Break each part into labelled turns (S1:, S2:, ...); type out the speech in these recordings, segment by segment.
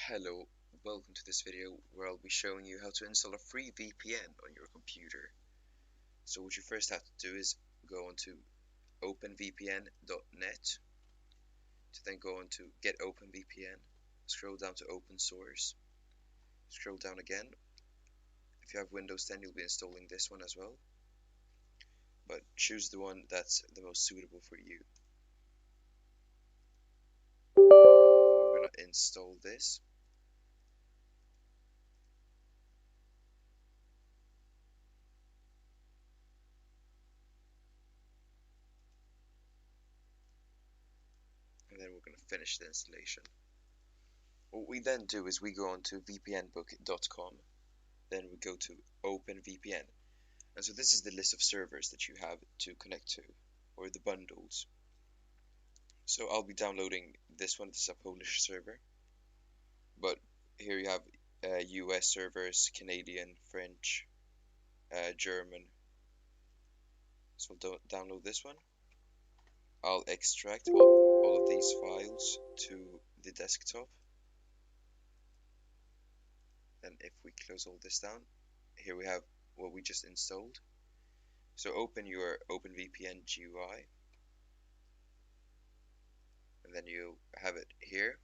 S1: Hello, welcome to this video where I'll be showing you how to install a free VPN on your computer. So what you first have to do is go onto openvpn.net, to then go onto get OpenVPN, scroll down to open source, scroll down again. If you have Windows 10 you'll be installing this one as well, but choose the one that's the most suitable for you. We're going to install this. And then we're going to finish the installation. What we then do is we go on to vpnbook.com, then we go to OpenVPN, and so this is the list of servers that you have to connect to, or the bundles. So I'll be downloading this one. This is a Polish server, but here you have US servers, Canadian, French, German. So I'll download this one. I'll extract all of these files to the desktop. Then if we close all this down, here we have what we just installed. So open your OpenVPN GUI, and then you have it here.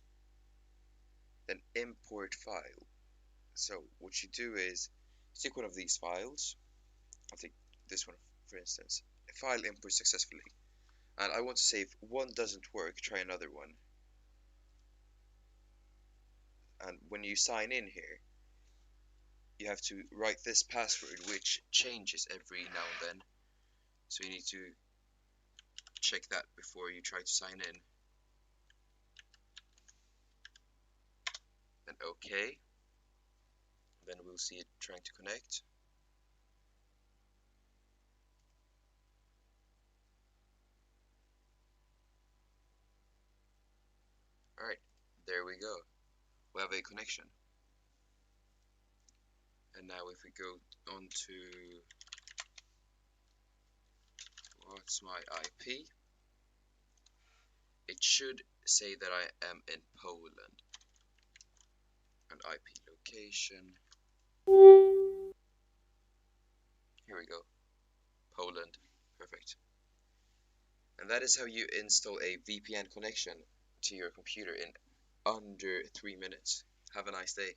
S1: Then import file. So what you do is take one of these files. I'll take this one for instance. File import successfully. And I want to say if one doesn't work, try another one. And when you sign in here, you have to write this password, which changes every now and then. So you need to check that before you try to sign in. Then OK. Then we'll see it trying to connect. Alright, there we go. We have a connection. And now if we go on to what's my IP, it should say that I am in Poland. An IP location. Here we go. Poland. Perfect. And that is how you install a VPN connection to your computer in under 3 minutes. Have a nice day.